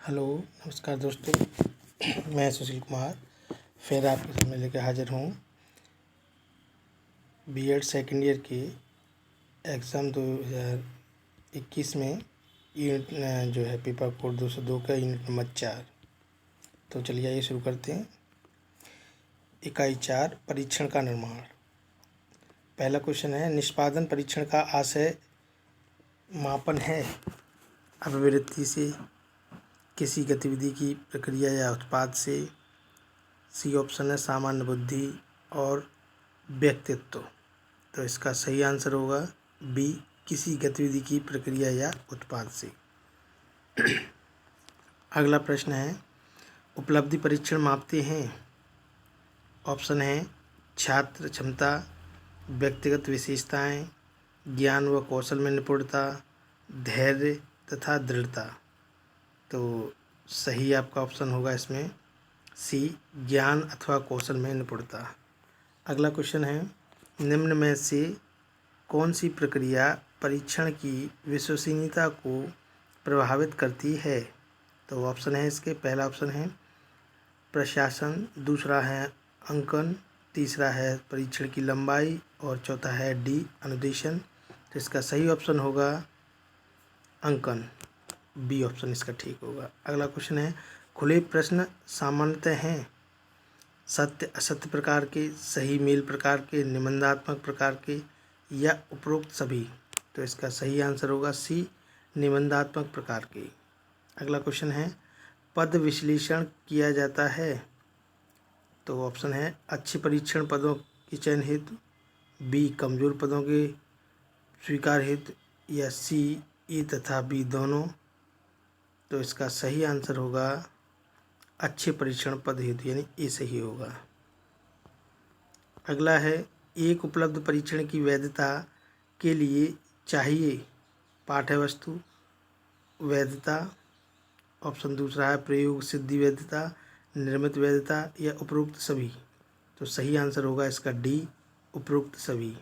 Hello, नमस्कार दोस्तों। मैं सुशील कुमार फिर आपके सामने लेकर हाजिर हूँ बीएड सेकेंड ईयर के एग्ज़ाम 2021 में यूनिट जो है पेपर कोड 202 का यूनिट नंबर 4। तो चलिए आइए शुरू करते हैं। इकाई 4 परीक्षण का निर्माण। पहला क्वेश्चन है, निष्पादन परीक्षण का आशय मापन है अभिवृत्ति से, किसी गतिविधि की प्रक्रिया या उत्पाद से। सी ऑप्शन है सामान्य बुद्धि और व्यक्तित्व। तो इसका सही आंसर होगा बी, किसी गतिविधि की प्रक्रिया या उत्पाद से। अगला प्रश्न है, उपलब्धि परीक्षण मापते हैं। ऑप्शन है छात्र क्षमता, व्यक्तिगत विशेषताएं, ज्ञान व कौशल में निपुणता, धैर्य तथा दृढ़ता। तो सही आपका ऑप्शन होगा इसमें सी, ज्ञान अथवा कौशल में निपुणता। अगला क्वेश्चन है, निम्न में से कौन सी प्रक्रिया परीक्षण की विश्वसनीयता को प्रभावित करती है। तो ऑप्शन है इसके, पहला ऑप्शन है प्रशासन, दूसरा है अंकन, तीसरा है परीक्षण की लंबाई और चौथा है डी अनुदेशन। तो इसका सही ऑप्शन होगा अंकन, बी ऑप्शन इसका ठीक होगा। अगला क्वेश्चन है, खुले प्रश्न सामान्यतः हैं सत्य असत्य प्रकार के, सही मेल प्रकार के, निबंधात्मक प्रकार के या उपरोक्त सभी। तो इसका सही आंसर होगा सी, निबंधात्मक प्रकार के। अगला क्वेश्चन है, पद विश्लेषण किया जाता है। तो ऑप्शन है अच्छे परीक्षण पदों के चयन हेतु, बी कमजोर पदों के स्वीकार हेतु, या सी ए तथा बी दोनों। तो इसका सही आंसर होगा अच्छे परीक्षण पद हेतु, यानी ए सही होगा। अगला है, एक उपलब्ध परीक्षण की वैधता के लिए चाहिए पाठ्यवस्तु वैधता। ऑप्शन दूसरा है प्रयोग सिद्धि वैधता, निर्मित वैधता या उपरोक्त सभी। तो सही आंसर होगा इसका डी, उपरोक्त सभी।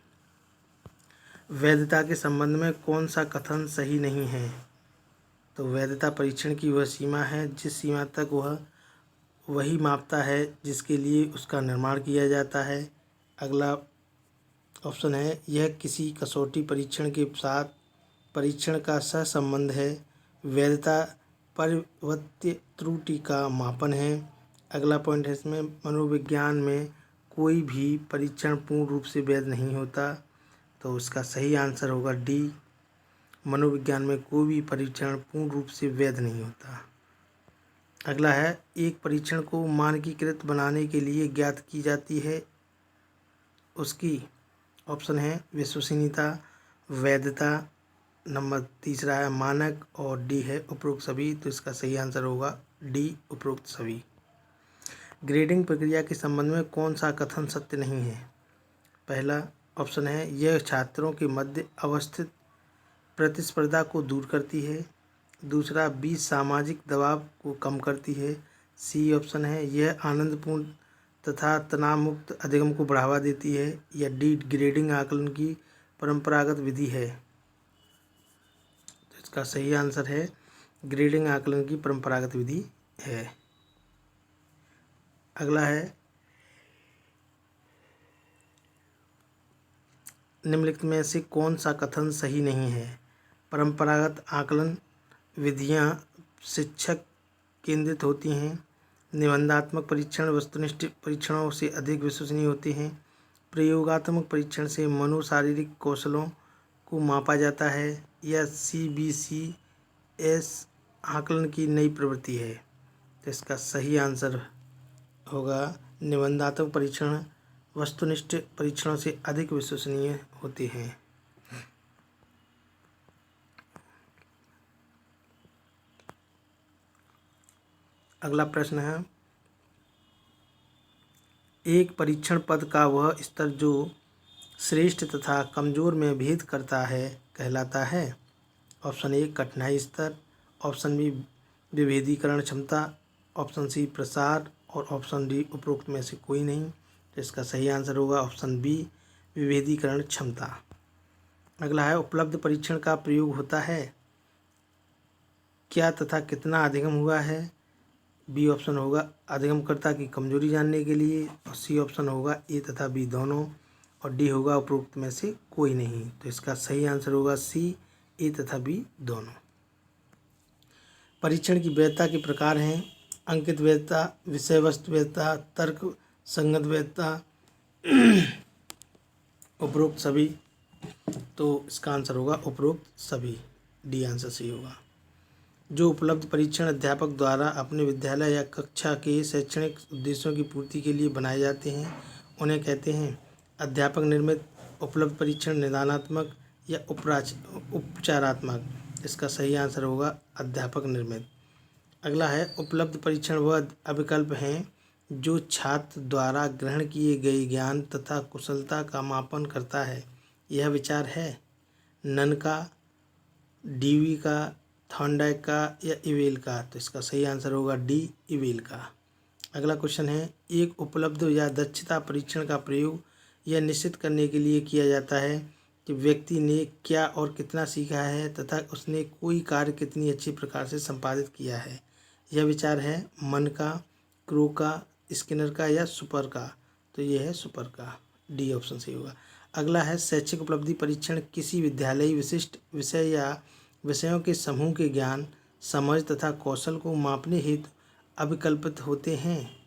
वैधता के संबंध में कौन सा कथन सही नहीं है। तो वैधता परीक्षण की वह सीमा है जिस सीमा तक वह वही मापता है जिसके लिए उसका निर्माण किया जाता है। अगला ऑप्शन है, यह किसी कसौटी परीक्षण के साथ परीक्षण का सहसंबंध है। वैधता परिवर्त्य त्रुटि का मापन है। अगला पॉइंट है इसमें, मनोविज्ञान में कोई भी परीक्षण पूर्ण रूप से वैध नहीं होता। तो उसका सही आंसर होगा डी, मनोविज्ञान में कोई भी परीक्षण पूर्ण रूप से वैध नहीं होता। अगला है, एक परीक्षण को मानकीकृत बनाने के लिए ज्ञात की जाती है उसकी। ऑप्शन है विश्वसनीयता, वैधता, नंबर तीसरा है मानक और डी है उपरोक्त सभी। तो इसका सही आंसर होगा डी, उपरोक्त सभी। ग्रेडिंग प्रक्रिया के संबंध में कौन सा कथन सत्य नहीं है। पहला ऑप्शन है, यह छात्रों के मध्य अवस्थित प्रतिस्पर्धा को दूर करती है। दूसरा, बी सामाजिक दबाव को कम करती है। सी ऑप्शन है, यह आनंदपूर्ण तथा तनाव मुक्त अधिगम को बढ़ावा देती है। या डी ग्रेडिंग आकलन की परंपरागत विधि है। तो इसका सही आंसर है ग्रेडिंग आकलन की परंपरागत विधि है। अगला है, निम्नलिखित में से कौन सा कथन सही नहीं है। परंपरागत आकलन विधियां शिक्षक केंद्रित होती हैं। निबंधात्मक परीक्षण वस्तुनिष्ठ परीक्षणों से अधिक विश्वसनीय होते हैं। प्रयोगात्मक परीक्षण से मनोशारीरिक कौशलों को मापा जाता है। या CBCS आकलन की नई प्रवृत्ति है। तो इसका सही आंसर होगा निबंधात्मक परीक्षण वस्तुनिष्ठ परीक्षणों से अधिक विश्वसनीय होते हैं। अगला प्रश्न है, एक परीक्षण पद का वह स्तर जो श्रेष्ठ तथा कमजोर में भेद करता है कहलाता है। ऑप्शन ए कठिनाई स्तर, ऑप्शन बी विभेदीकरण क्षमता, ऑप्शन सी प्रसार और ऑप्शन डी उपरोक्त में से कोई नहीं। तो इसका सही आंसर होगा ऑप्शन बी, विभेदीकरण क्षमता। अगला है, उपलब्ध परीक्षण का प्रयोग होता है क्या तथा कितना अधिगम हुआ है। बी ऑप्शन होगा अधिगमकर्ता की कमजोरी जानने के लिए, और सी ऑप्शन होगा ए तथा बी दोनों, और डी होगा उपरोक्त में से कोई नहीं। तो इसका सही आंसर होगा सी, ए तथा बी दोनों। परीक्षण की वैधता के प्रकार हैं अंकित वैधता, विषय वस्तु वैधता, तर्क संगत वैधता, उपरोक्त सभी। तो इसका आंसर होगा उपरोक्त सभी, डी आंसर सही होगा। जो उपलब्ध परीक्षण अध्यापक द्वारा अपने विद्यालय या कक्षा के शैक्षणिक उद्देश्यों की पूर्ति के लिए बनाए जाते हैं उन्हें कहते हैं अध्यापक निर्मित उपलब्ध परीक्षण, निदानात्मक या उपचारात्मक। इसका सही आंसर होगा अध्यापक निर्मित। अगला है उपलब्ध परीक्षण वह अविकल्प हैं जो छात्र द्वारा ग्रहण किए गए ज्ञान तथा कुशलता का मापन करता है। यह विचार है नन का, डीवी का, थॉर्नडाइक का या इवेल का। तो इसका सही आंसर होगा डी, इवेल का। अगला क्वेश्चन है एक उपलब्ध या दक्षता परीक्षण का प्रयोग यह निश्चित करने के लिए किया जाता है कि व्यक्ति ने क्या और कितना सीखा है तथा उसने कोई कार्य कितनी अच्छी प्रकार से संपादित किया है। यह विचार है मन का, क्रो का, स्किनर का या सुपर का। तो यह है सुपर का, डी ऑप्शन सही होगा। अगला है शैक्षिक उपलब्धि परीक्षण किसी विद्यालयी विशिष्ट विषय या विषयों के समूह के ज्ञान, समझ तथा कौशल को मापने हेतु अभिकल्पित होते हैं।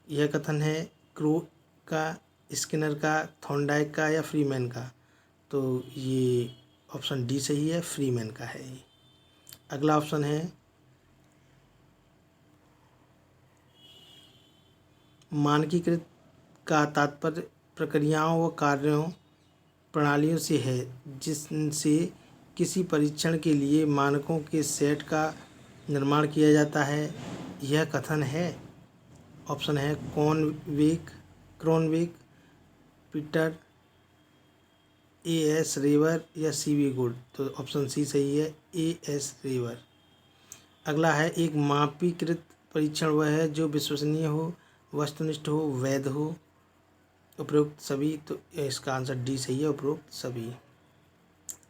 यह कथन है क्रो का, स्किनर का, थॉर्नडाइक का या फ्रीमैन का। तो ये ऑप्शन डी सही है, फ्रीमैन का है ये। अगला ऑप्शन है मानकीकृत का तात्पर्य प्रक्रियाओं व कार्यों प्रणालियों से है जिनसे किसी परीक्षण के लिए मानकों के सेट का निर्माण किया जाता है। यह कथन है ऑप्शन है क्रोनवेक, पीटर, ए.एस. रेवर या सी.वी. गुड। तो ऑप्शन सी सही है, ए.एस. रेवर। अगला है एक मापीकृत परीक्षण वह है जो विश्वसनीय हो, वस्तुनिष्ठ हो, वैध हो, उपरोक्त सभी। तो इसका आंसर डी सही है, उपरोक्त सभी।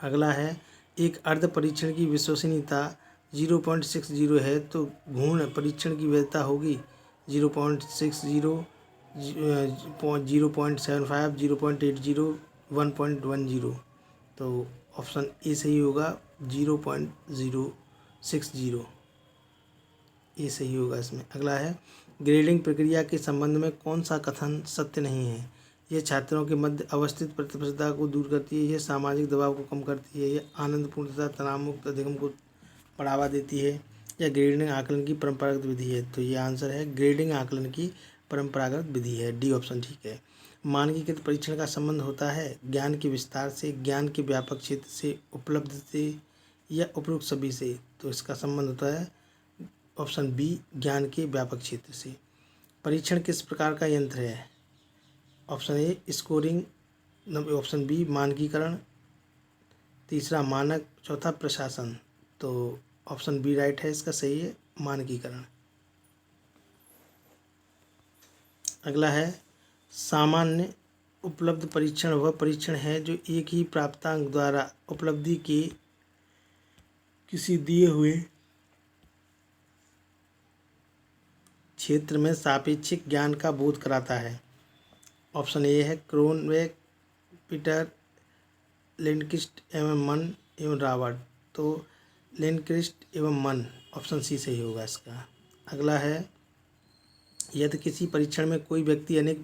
अगला है एक अर्ध परीक्षण की विश्वसनीयता 0.60 है तो घूर्ण परीक्षण की वैधता होगी 0.60, 0.75, 0.80, 1.10। तो ऑप्शन ए सही होगा 0.060, ये सही होगा इसमें। अगला है ग्रेडिंग प्रक्रिया के संबंध में कौन सा कथन सत्य नहीं है। यह छात्रों के मध्य अवस्थित प्रतिस्पर्धा को दूर करती है, यह सामाजिक दबाव को कम करती है, यह आनंदपूर्ण तथा तनावमुक्त अधिगम को बढ़ावा देती है, या ग्रेडिंग आकलन की परंपरागत विधि है। तो ये आंसर है ग्रेडिंग आकलन की परंपरागत विधि है, डी ऑप्शन ठीक है। मानकीकृत परीक्षण का संबंध होता है ज्ञान के विस्तार से, ज्ञान के व्यापक क्षेत्र से, उपलब्ध से या उपरोक्त सभी से। तो इसका संबंध होता है ऑप्शन बी, ज्ञान के व्यापक क्षेत्र से। परीक्षण किस प्रकार का यंत्र है। Option A scoring, option B मानकीकरण, तीसरा मानक, चौथा प्रशासन। तो ऑप्शन बी राइट है, इसका सही है मानकीकरण। अगला है सामान्य उपलब्ध परीक्षण वह परीक्षण है जो एक ही प्राप्तांक द्वारा उपलब्धि के किसी दिए हुए क्षेत्र में सापेक्षिक ज्ञान का बोध कराता है। ऑप्शन ए है क्रोनवेक, पीटर, लिंडक्विस्ट एवं मन एवं रॉबर्ट। तो लिंडक्विस्ट एवं मन, ऑप्शन सी सही होगा इसका। अगला है यदि किसी परीक्षण में कोई व्यक्ति अनेक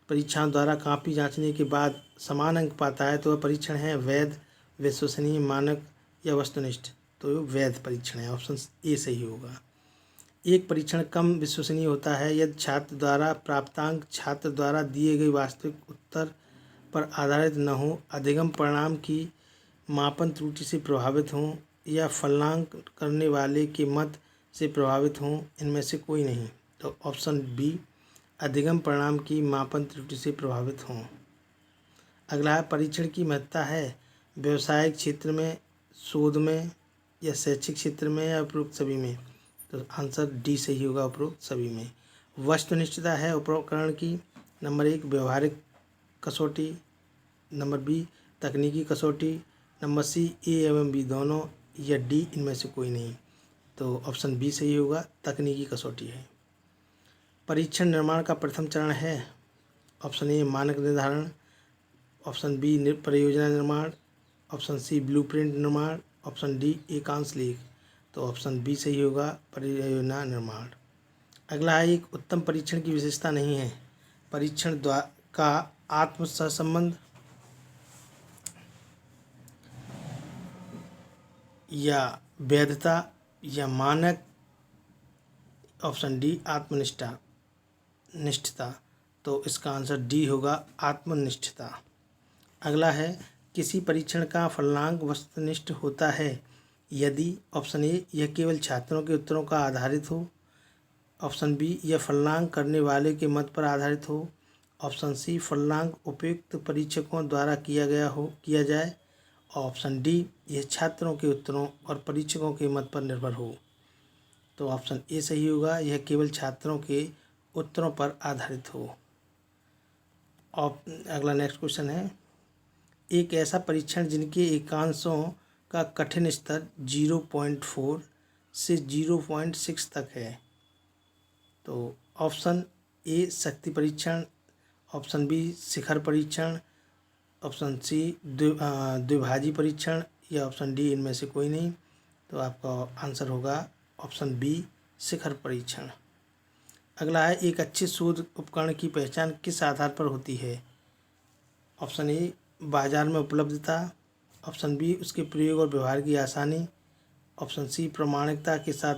परीक्षाओं द्वारा कापी जांचने के बाद समान अंक पाता है तो वह परीक्षण है वैध, विश्वसनीय, मानक या वस्तुनिष्ठ। तो वैध परीक्षण है, ऑप्शन ए सही होगा। एक परीक्षण कम विश्वसनीय होता है यदि छात्र द्वारा प्राप्तांक छात्र द्वारा दिए गए वास्तविक उत्तर पर आधारित न हो, अधिगम परिणाम की मापन त्रुटि से प्रभावित हों या फलनांक करने वाले के मत से प्रभावित हों, इनमें से कोई नहीं। तो ऑप्शन बी अधिगम परिणाम की मापन त्रुटि से प्रभावित हों। अगला है परीक्षण की महत्ता है व्यवसायिक क्षेत्र में, शोध में या शैक्षिक क्षेत्र में या उपरोक्त सभी में। तो आंसर डी सही होगा, उपरोक्त सभी में। वस्तुनिष्ठता है उपकरण की, नंबर 1 व्यवहारिक कसौटी, नंबर बी तकनीकी कसौटी, नंबर सी ए एवं बी दोनों, या डी इनमें से कोई नहीं। तो ऑप्शन बी सही होगा, तकनीकी कसौटी है। परीक्षण निर्माण का प्रथम चरण है, ऑप्शन ए मानक निर्धारण, ऑप्शन बी परियोजना निर्माण, ऑप्शन सी ब्लूप्रिंट निर्माण, ऑप्शन डी एकांश लेख। तो ऑप्शन बी सही होगा, परियोजना निर्माण। अगला है, एक उत्तम परीक्षण की विशेषता नहीं है, परीक्षण का आत्म सहसंबंध या वैधता या मानक, ऑप्शन डी निष्ठता। तो इसका आंसर डी होगा, आत्मनिष्ठता। अगला है, किसी परीक्षण का फलनांक वस्तुनिष्ठ होता है यदि, ऑप्शन ए यह केवल छात्रों के उत्तरों का आधारित हो, ऑप्शन बी यह फलनांक करने वाले के मत पर आधारित हो, ऑप्शन सी फलनांक उपयुक्त परीक्षकों द्वारा किया जाए, और ऑप्शन डी यह छात्रों के उत्तरों और परीक्षकों के मत पर निर्भर हो। तो ऑप्शन ए सही होगा, यह केवल छात्रों के उत्तरों पर आधारित हो। अगला नेक्स्ट क्वेश्चन है, एक ऐसा परीक्षण जिनके एकांशों का कठिन स्तर 0.4 से 0.6 तक है। तो ऑप्शन ए शक्ति परीक्षण, ऑप्शन बी शिखर परीक्षण, ऑप्शन सी द्विभाजी परीक्षण, या ऑप्शन डी इनमें से कोई नहीं। तो आपका आंसर होगा ऑप्शन बी शिखर परीक्षण। अगला है, एक अच्छे शोध उपकरण की पहचान किस आधार पर होती है, ऑप्शन ए बाजार में उपलब्धता, ऑप्शन बी उसके प्रयोग और व्यवहार की आसानी, ऑप्शन सी प्रामाणिकता के साथ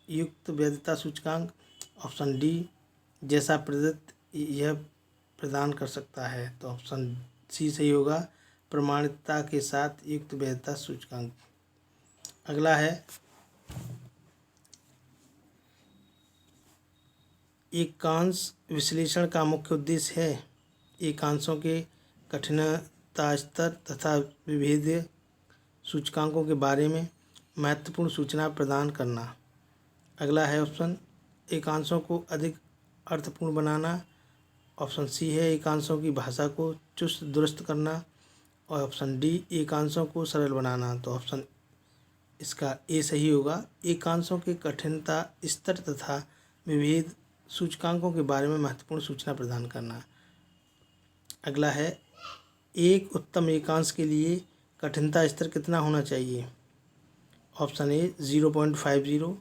युक्त वैधता सूचकांक, ऑप्शन डी जैसा प्रदत्त यह प्रदान कर सकता है। तो ऑप्शन सी सही होगा, प्रमाणिकता के साथ युक्त वैधता सूचकांक। अगला है, एकांश विश्लेषण का मुख्य उद्देश्य है एकांशों के कठिनता स्तर तथा विभेद्य सूचकांकों के बारे में महत्वपूर्ण सूचना प्रदान करना। अगला है ऑप्शन, एकांशों को अधिक अर्थपूर्ण बनाना, ऑप्शन सी है एकांशों की भाषा को चुस्त दुरुस्त करना, और ऑप्शन डी एकांशों को सरल बनाना। तो ऑप्शन इसका ए सही होगा, एकांशों के कठिनता स्तर तथा विभेद सूचकांकों के बारे में महत्वपूर्ण सूचना प्रदान करना। अगला है, एक उत्तम एकांश के लिए कठिनता स्तर कितना होना चाहिए, option A 0.50,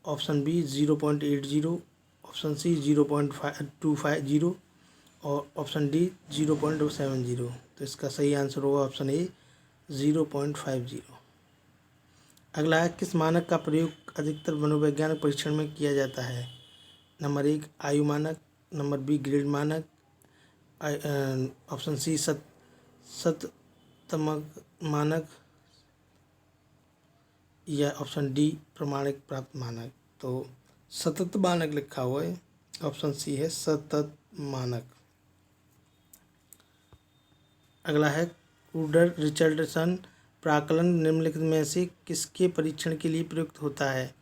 option B 0.80, option C 0.250 और ऑप्शन डी 0.70। तो इसका सही आंसर होगा ऑप्शन ए 0.50। अगला है, किस मानक का प्रयोग अधिकतर मनोवैज्ञानिक परीक्षण में किया जाता है, नंबर 1 आयु मानक, नंबर बी ग्रेड मानक, ऑप्शन सी सततमक मानक, या ऑप्शन डी प्रमाणिक प्राप्त मानक। तो सतत मानक लिखा हुआ है, ऑप्शन सी है सतत मानक। अगला है, कूडर रिचर्डसन प्राकलन निम्नलिखित में से किसके परीक्षण के लिए प्रयुक्त होता है।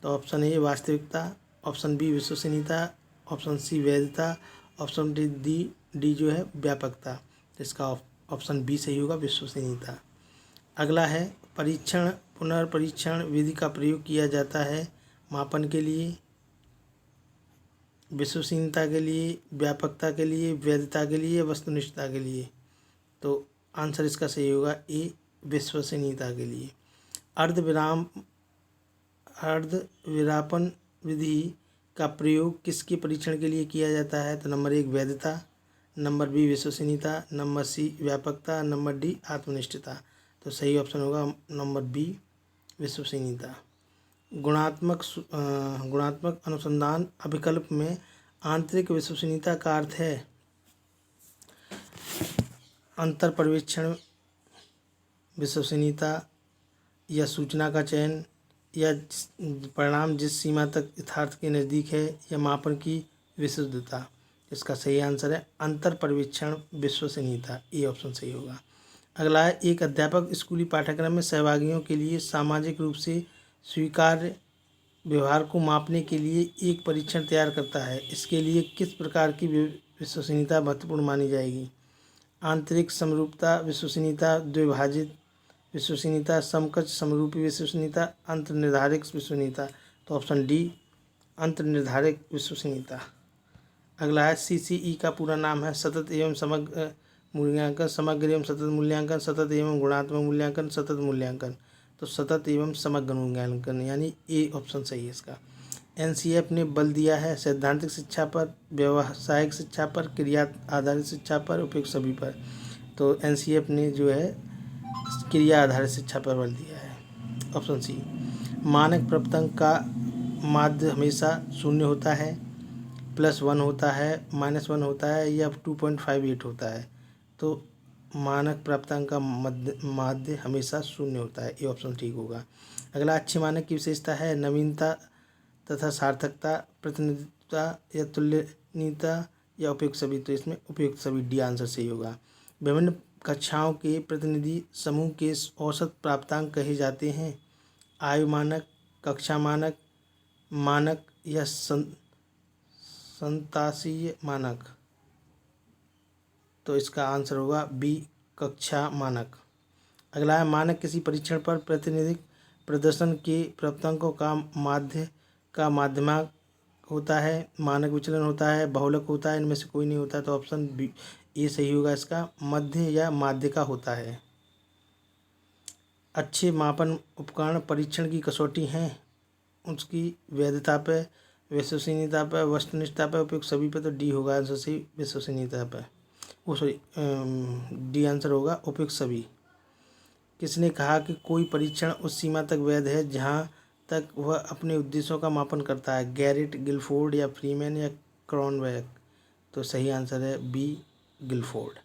तो ऑप्शन ए वास्तविकता, ऑप्शन बी विश्वसनीयता, ऑप्शन सी वैधता, ऑप्शन डी जो है व्यापकता। तो इसका ऑप्शन बी सही होगा, विश्वसनीयता। अगला है, परीक्षण पुनर्परीक्षण विधि का प्रयोग किया जाता है मापन के लिए, विश्वसनीयता के लिए, व्यापकता के लिए, वैधता के लिए, वस्तुनिष्ठता के लिए। तो आंसर इसका सही होगा ए विश्वसनीयता के लिए। अर्धविरापन विधि का प्रयोग किसके परीक्षण के लिए किया जाता है। तो नंबर 1 वैधता, नंबर बी विश्वसनीयता, नंबर सी व्यापकता, नंबर डी आत्मनिष्ठता। तो सही ऑप्शन होगा नंबर बी विश्वसनीयता। गुणात्मक अनुसंधान अभिकल्प में आंतरिक विश्वसनीयता का अर्थ है अंतर पर्यवेक्षण विश्वसनीयता या सूचना का चयन या परिणाम जिस सीमा तक यथार्थ के नज़दीक है या मापन की विशुद्धता। इसका सही आंसर है अंतर पर्यवेक्षण विश्वसनीयता, ये ऑप्शन सही होगा। अगला है, एक अध्यापक स्कूली पाठ्यक्रम में सहभागियों के लिए सामाजिक रूप से स्वीकार्य व्यवहार को मापने के लिए एक परीक्षण तैयार करता है। इसके लिए किस प्रकार की विश्वसनीयता महत्वपूर्ण मानी जाएगी। आंतरिक समरूपता, विश्वसनीयता, द्विभाजित विश्वसनीयता, समकक्ष समरूपी विश्वसनीयता, अंतर्निर्धारित विश्वसनीयता। तो ऑप्शन डी अंतर्निर्धारित विश्वसनीयता। अगला है सीसीई का पूरा नाम है सतत एवं समग्र मूल्यांकन, समग्र एवं सतत मूल्यांकन, सतत एवं गुणात्मक मूल्यांकन, सतत मूल्यांकन। तो सतत एवं समग्र मूल्यांकन यानी ए ऑप्शन सही है इसका। एनसीएफ ने बल दिया है सैद्धांतिक शिक्षा पर, व्यावसायिक शिक्षा पर, क्रिया आधारित शिक्षा पर, उपयुक्त सभी पर। तो एनसीएफ ने जो है क्रिया आधारित शिक्षा पर बल दिया है। Option C. मानक प्रपतंग का माध्य हमेशा शून्य होता है, +1 होता है, -1 होता है या 2.58 होता है। तो मानक प्राप्तांक का माध्य हमेशा शून्य होता है, ये ऑप्शन ठीक होगा। अगला अच्छे मानक की विशेषता है नवीनता तथा सार्थकता, प्रतिनिधित्वता या तुलनीयता या उपयुक्त सभी। तो इसमें उपयुक्त सभी डी आंसर सही होगा। विभिन्न कक्षाओं के प्रतिनिधि समूह के औसत प्राप्तांक कहे जाते हैं। आयु मानक, कक्षा मानक, मानक या संतासीय मानक। तो इसका आंसर होगा बी कक्षा मानक। अगला है मानक किसी परीक्षण पर प्रातिनिधिक प्रदर्शन के प्राप्तांकों का माध्यमांक होता है, मानक विचलन होता है, बहुलक होता है, इनमें से कोई नहीं होता। तो ऑप्शन बी ए सही होगा इसका, मध्य या माध्य का होता है। अच्छे मापन उपकरण परीक्षण की कसौटी हैं, उसकी वैधता पे, विश्वसनीयता पर, वस्तुनिष्ठता पर, उपयुक्त सभी पे। तो डी होगा आंसर सही, विश्वसनीयता पर। वो सॉरी डी आंसर होगा उपयुक्त सभी। किसने कहा कि कोई परीक्षण उस सीमा तक वैध है जहां तक वह अपने उद्देश्यों का मापन करता है? गैरेट, गिलफोर्ड या फ्रीमैन या क्रॉनबेक। तो सही आंसर है बी गिलफोर्ड।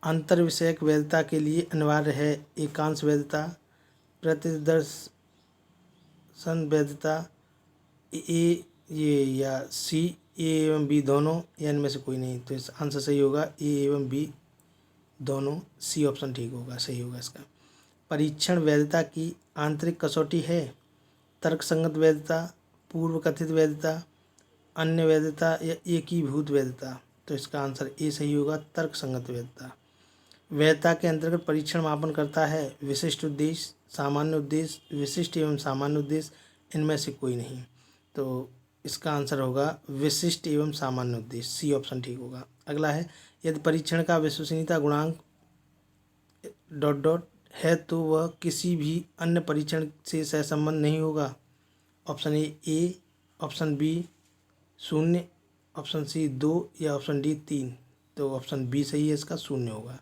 अंतर विषयक वैधता के लिए अनिवार्य है एकांश वैधता, प्रतिदर्शन वैधता, ए ये या सी ए एवं बी दोनों, या इनमें से कोई नहीं। तो इस आंसर सही होगा ए एवं बी दोनों, सी ऑप्शन ठीक होगा, सही होगा इसका। परीक्षण वैधता की आंतरिक कसौटी है तर्कसंगत वैधता, पूर्व कथित वैधता, अन्य वैधता या एकीभूत वैधता। तो इसका आंसर ए सही होगा, तर्कसंगत वैधता। वैधता के अंतर्गत परीक्षण मापन करता है विशिष्ट उद्देश्य, सामान्य उद्देश्य, विशिष्ट एवं सामान्य उद्देश्य, इनमें से कोई नहीं। तो इसका आंसर होगा विशिष्ट एवं सामान्य उद्देश्य, सी ऑप्शन ठीक होगा। अगला है यदि परीक्षण का विश्वसनीयता गुणांक ... है तो वह किसी भी अन्य परीक्षण से सहसंबंध नहीं होगा। Option A, option B 0, option C 2 या ऑप्शन डी 3। तो ऑप्शन बी सही है इसका, 0 होगा।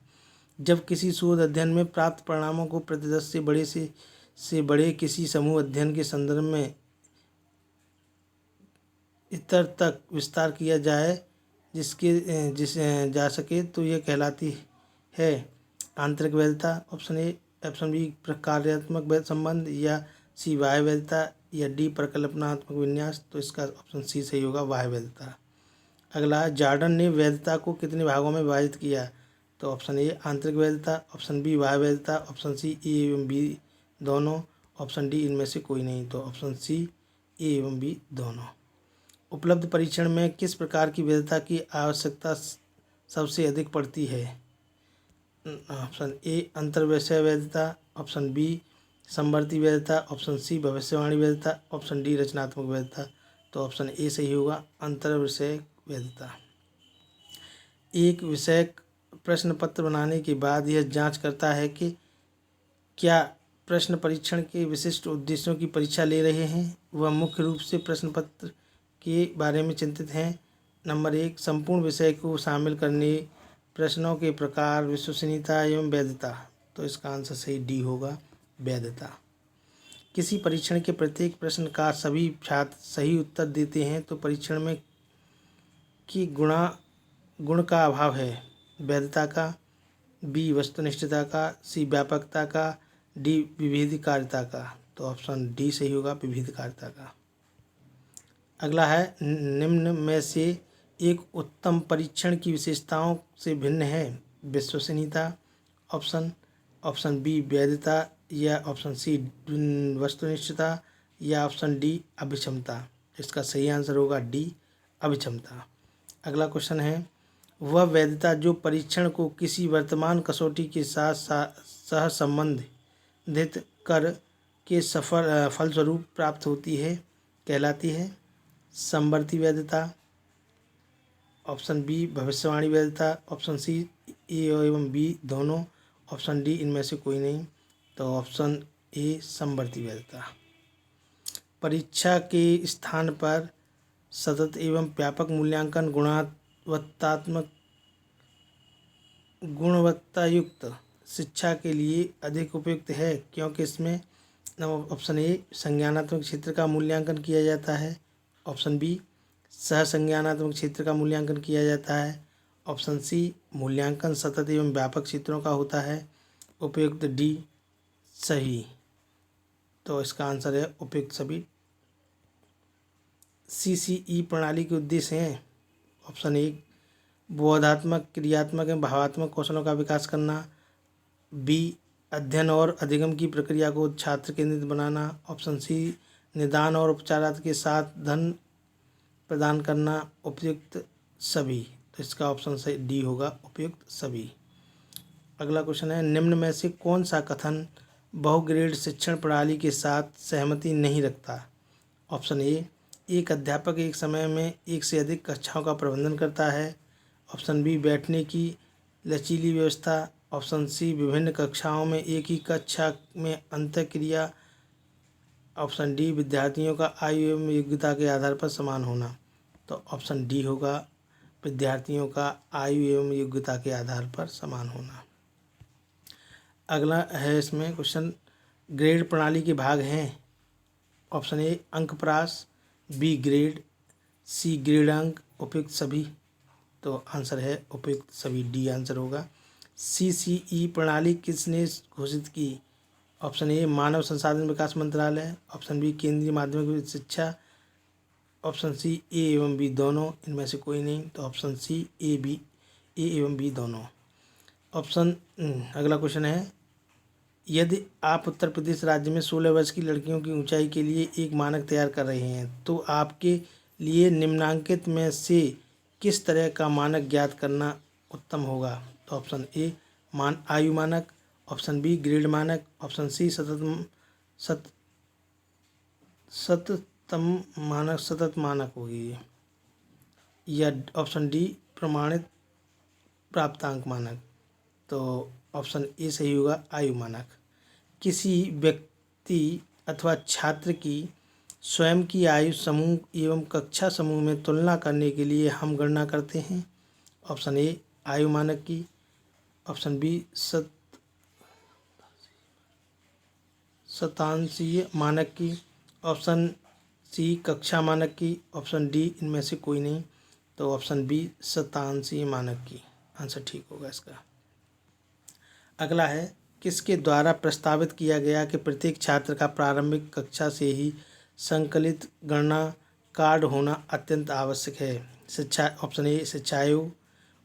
जब किसी शोध अध्ययन में प्राप्त परिणामों को प्रतिदर्श से बड़े किसी समूह अध्ययन के संदर्भ में इतर तक विस्तार किया जाए जिसे जा सके तो यह कहलाती है आंतरिक वैधता। ऑप्शन ए, ऑप्शन बी कार्यात्मक वैध संबंध, या सी बाह्य वैधता, या डी परिकल्पनात्मक विन्यास। तो इसका ऑप्शन सी सही होगा, बाह्य वैधता। अगला जॉर्डन ने वैधता को कितने भागों में विभाजित किया? तो ऑप्शन ए आंतरिक वैधता, ऑप्शन बी बाह्य वैधता, ऑप्शन सी ए एवं बी दोनों, ऑप्शन डी इनमें से कोई नहीं। तो ऑप्शन सी ए एवं बी दोनों। उपलब्ध परीक्षण में किस प्रकार की वैधता की आवश्यकता सबसे अधिक पड़ती है? ऑप्शन ए अंतर्विषय वैधता, ऑप्शन बी समवर्ती वैधता, ऑप्शन सी भविष्यवाणी वैधता, ऑप्शन डी रचनात्मक वैधता। तो ऑप्शन ए सही होगा, अंतर्विषय वैधता। एक विषय प्रश्न पत्र बनाने के बाद यह जांच करता है कि क्या प्रश्न परीक्षण के विशिष्ट उद्देश्यों की परीक्षा ले रहे हैं, वह मुख्य रूप से प्रश्न पत्र के बारे में चिंतित हैं। नंबर 1 संपूर्ण विषय को शामिल करने, प्रश्नों के प्रकार, विश्वसनीयता एवं वैधता। तो इसका आंसर सही डी होगा, वैधता। किसी परीक्षण के प्रत्येक प्रश्न का सभी छात्र सही उत्तर देते हैं तो परीक्षण में की गुण का अभाव है, वैधता का, बी वस्तुनिष्ठता का, सी व्यापकता का, डी विभेदकारिता का। तो ऑप्शन डी सही होगा, विभेदकारिता का। अगला है निम्न में से एक उत्तम परीक्षण की विशेषताओं से भिन्न है, विश्वसनीयता, ऑप्शन बी वैधता, या ऑप्शन सी वस्तुनिष्ठता, या ऑप्शन डी अभिक्षमता। इसका सही आंसर होगा डी अभिक्षमता। अगला क्वेश्चन है वह वैधता जो परीक्षण को किसी वर्तमान कसौटी के साथ सह संबंधित कर के फलस्वरूप प्राप्त होती है कहलाती है समवर्ती वैधता। ऑप्शन बी भविष्यवाणी वैधता। ऑप्शन सी ए एवं बी दोनों। ऑप्शन डी इनमें से कोई नहीं। तो ऑप्शन ए समवर्ती वैधता। परीक्षा के स्थान पर सतत एवं व्यापक मूल्यांकन गुणवत्तायुक्त शिक्षा के लिए अधिक उपयुक्त है क्योंकि इसमें ऑप्शन ए संज्ञानात्मक क्षेत्र का मूल्यांकन किया जाता है। ऑप्शन बी सह संज्ञानात्मक क्षेत्र का मूल्यांकन किया जाता है। ऑप्शन सी मूल्यांकन सतत एवं व्यापक क्षेत्रों का होता है। उपयुक्त डी सही। तो इसका आंसर है उपयुक्त सभी। CCE प्रणाली के उद्देश्य हैं। ऑप्शन ए बोधात्मक क्रियात्मक एवं भावात्मक कौशलों का विकास करना। बी अध्ययन और अधिगम की प्रक्रिया को छात्र केंद्रित बनाना। ऑप्शन सी निदान और उपचारार्थ के साथ धन प्रदान करना। उपयुक्त सभी। तो इसका ऑप्शन सही डी होगा उपयुक्त सभी। अगला क्वेश्चन है निम्न में से कौन सा कथन बहुग्रेड शिक्षण प्रणाली के साथ सहमति नहीं रखता। ऑप्शन ए एक अध्यापक एक समय में एक से अधिक कक्षाओं का प्रबंधन करता है। ऑप्शन बी बैठने की लचीली व्यवस्था। ऑप्शन सी विभिन्न कक्षाओं में एक ही कक्षा में अंतःक्रिया। ऑप्शन डी विद्यार्थियों का आयु एवं योग्यता के आधार पर समान होना। तो ऑप्शन डी होगा विद्यार्थियों का आयु एवं योग्यता के आधार पर समान होना। अगला है इसमें क्वेश्चन ग्रेड प्रणाली के भाग हैं। ऑप्शन ए अंकप्रास। B grade. सी ग्रेड अंक। उपयुक्त सभी। तो आंसर है उपयुक्त सभी डी आंसर होगा। CCE प्रणाली किसने घोषित की। ऑप्शन ए मानव संसाधन विकास मंत्रालय। ऑप्शन बी केंद्रीय माध्यमिक शिक्षा। ऑप्शन सी ए एवं बी दोनों। इनमें से कोई नहीं। तो ऑप्शन सी ए एवं बी दोनों। अगला क्वेश्चन है यदि आप उत्तर प्रदेश राज्य में 16 वर्ष की लड़कियों की ऊंचाई के लिए एक मानक तैयार कर रहे हैं तो आपके लिए निम्नांकित में से किस तरह का मानक ज्ञात करना उत्तम होगा। तो ऑप्शन ए आयु मानक। ऑप्शन बी ग्रेड मानक। ऑप्शन सी सतत मानक होगी ये, या ऑप्शन डी प्रमाणित प्राप्तांक मानक। तो ऑप्शन ए सही होगा आयु मानक। किसी व्यक्ति अथवा छात्र की स्वयं की आयु समूह एवं कक्षा समूह में तुलना करने के लिए हम गणना करते हैं। ऑप्शन ए आयु मानक की। ऑप्शन बी शतांशीय मानक की। ऑप्शन सी कक्षा मानक की। ऑप्शन डी इनमें से कोई नहीं। तो ऑप्शन बी शतांशीय मानक की आंसर ठीक होगा इसका। अगला है किसके द्वारा प्रस्तावित किया गया कि प्रत्येक छात्र का प्रारंभिक कक्षा से ही संकलित गणना कार्ड होना अत्यंत आवश्यक है। शिक्षा। ऑप्शन ए शिक्षा आयोग।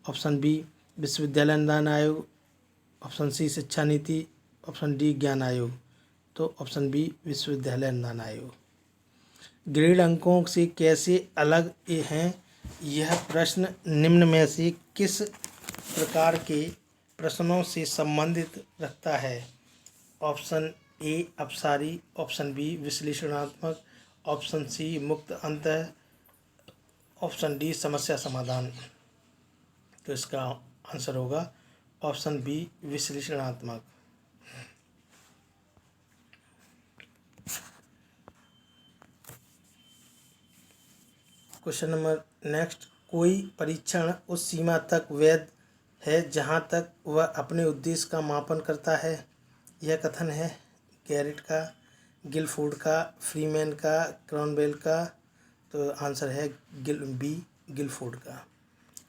ऑप्शन बी विश्वविद्यालय अनुदान आयोग। ऑप्शन सी शिक्षा नीति। ऑप्शन डी ज्ञान आयोग। तो ऑप्शन बी विश्वविद्यालय अनुदान आयोग। ग्रेड अंकों से कैसे अलग हैं यह प्रश्न निम्न में से किस प्रकार के प्रश्नों से संबंधित रखता है। ऑप्शन ए अपसारी। ऑप्शन बी विश्लेषणात्मक। ऑप्शन सी मुक्त अंतः। ऑप्शन डी समस्या समाधान। तो इसका आंसर होगा ऑप्शन बी विश्लेषणात्मक। क्वेश्चन नंबर नेक्स्ट कोई परीक्षण उस सीमा तक वैध है जहाँ तक वह अपने उद्देश्य का मापन करता है। यह कथन है गैरेट का, गिलफोर्ड का, फ्रीमैन का, क्रॉनबेल का। तो आंसर है बी गिलफोर्ड का।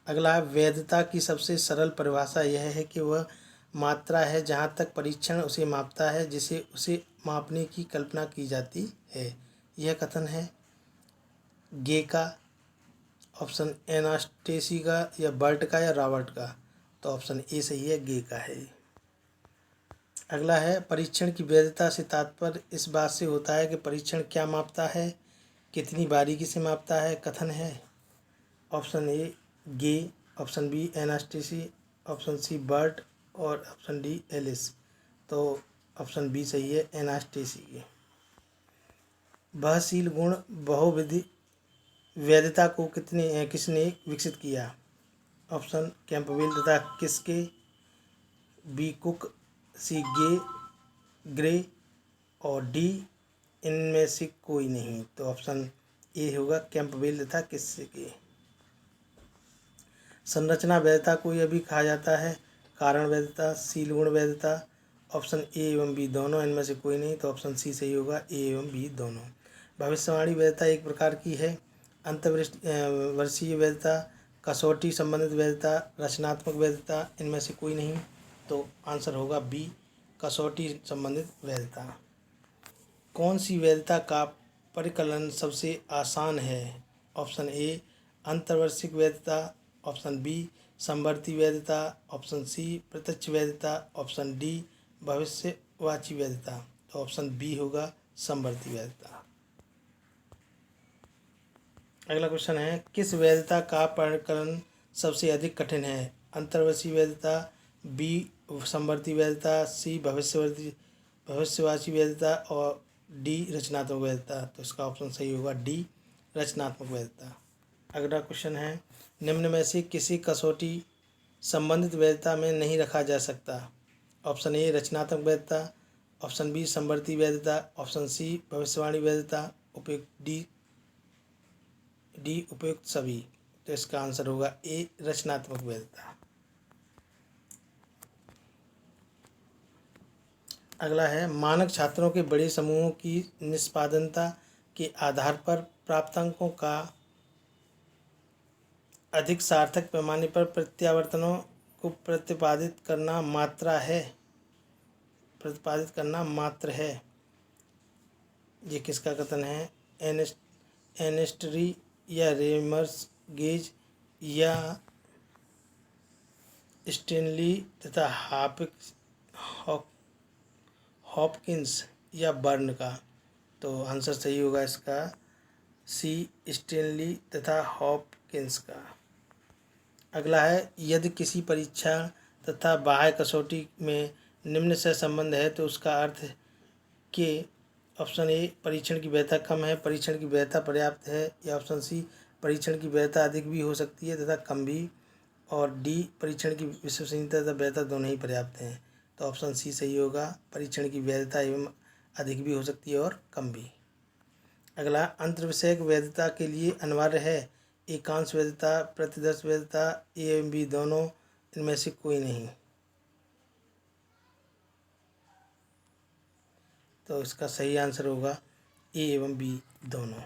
अगला वैधता की सबसे सरल परिभाषा यह है कि वह मात्रा है जहाँ तक परीक्षण उसे मापता है जिसे उसे मापने की कल्पना की जाती है। यह कथन है गे का। ऑप्शन एनास्टेसी का या बर्ट का या रॉबर्ट का। तो ऑप्शन ए सही है गे का है। अगला है परीक्षण की वैधता से तात्पर्य इस बात से होता है कि परीक्षण क्या मापता है, कितनी बारीकी से मापता है। कथन है option A Gay option B Anastasi, option C Burt और ऑप्शन डी एलिस। तो ऑप्शन बी सही है, एनास्टेसी। बहुशील गुण बहुविधि वैधता को किसने विकसित किया? ऑप्शन कैंपबेल तथा किसके, बी कुक, सी ग्रे और डी इनमें से कोई नहीं। तो ऑप्शन ए होगा कैंपबेल तथा किसके। संरचना वैधता को यह भी कहा जाता है, कारण वैधता, शील गुण वैधता। ऑप्शन ए एवं बी दोनों, इनमें से कोई नहीं। तो ऑप्शन सी सही होगा, ए एवं बी दोनों। भविष्यवाणी वैधता एक प्रकार की है, अंतर्वर्षीय वैधता, कसौटी संबंधित वैधता, रचनात्मक वैधता, इनमें से कोई नहीं। तो आंसर होगा बी, कसौटी संबंधित वैधता। कौन सी वैधता का परिकलन सबसे आसान है? ऑप्शन ए अंतर्वर्षिक वैधता, ऑप्शन बी समवर्ती वैधता, ऑप्शन सी प्रत्यक्ष वैधता, ऑप्शन डी भविष्यवाची वैधता। तो ऑप्शन बी होगा समवर्ती वैधता। अगला क्वेश्चन है, किस वैधता का परिकलन सबसे अधिक कठिन है? अंतर्वर्षीय वैधता, बी समवर्ती वैधता, सी भविष्यवाची वैधता और डी रचनात्मक वैधता। तो इसका ऑप्शन सही होगा डी, रचनात्मक वैधता। अगला क्वेश्चन है, निम्न में से किसी कसौटी संबंधित वैधता में नहीं रखा जा सकता? ऑप्शन ए रचनात्मक वैधता, ऑप्शन बी समवर्ती वैधता, ऑप्शन सी भविष्यवाणी वैधता, डी उपयुक्त सभी। तो इसका आंसर होगा ए रचनात्मक वैधता। अगला है, मानक छात्रों के बड़े समूहों की निष्पादनता के आधार पर प्राप्तांकों का अधिक सार्थक पैमाने पर प्रत्यावर्तनों को प्रतिपादित करना मात्र है। ये किसका कथन है? एनेस्ट्री या रेमर्स गेज या स्टेनली तथा हॉपकिंस या बर्न का। तो आंसर सही होगा इसका सी, स्टेनली तथा हॉपकिंस का। अगला है, यदि किसी परीक्षा तथा बाह्य कसौटी में निम्न से संबंध है तो उसका अर्थ कि ऑप्शन ए परीक्षण की वैधता कम है, परीक्षण की वैधता पर्याप्त है, या ऑप्शन सी परीक्षण की वैधता अधिक भी हो सकती है तथा कम भी, और डी परीक्षण की विश्वसनीयता तथा वैधता दोनों ही पर्याप्त हैं। तो ऑप्शन सी सही होगा, परीक्षण की वैधता एवं अधिक भी हो सकती है और कम भी। अगला, अंतर्विषयक वैधता के लिए अनिवार्य है एकांश वैधता, प्रतिदर्श वैधता, ए एवं बी दोनों, इनमें से कोई नहीं। तो इसका सही आंसर होगा ए एवं बी दोनों।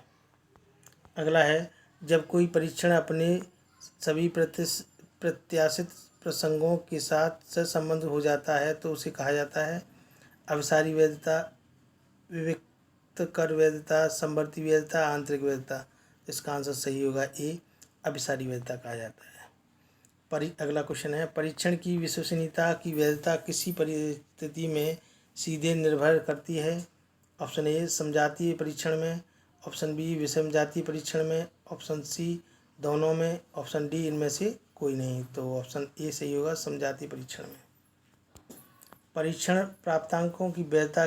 अगला है, जब कोई परीक्षण अपने सभी प्रत्याशित प्रसंगों के साथ सहसंबद्ध हो जाता है तो उसे कहा जाता है अभिसारी वैधता, विविक्तकर वैधता, समवर्ती वैधता, आंतरिक वैधता। इसका आंसर सही होगा ए, अभिसारी वैधता कहा जाता है। अगला क्वेश्चन है, परीक्षण की विश्वसनीयता की वैधता किसी परिस्थिति में सीधे निर्भर करती है? ऑप्शन ए समजातीय परीक्षण में, ऑप्शन बी विषमजातीय परीक्षण में, ऑप्शन सी दोनों में, ऑप्शन डी इनमें से कोई नहीं। तो ऑप्शन ए सही होगा, समजातीय परीक्षण में। परीक्षण प्राप्तांकों की वैधता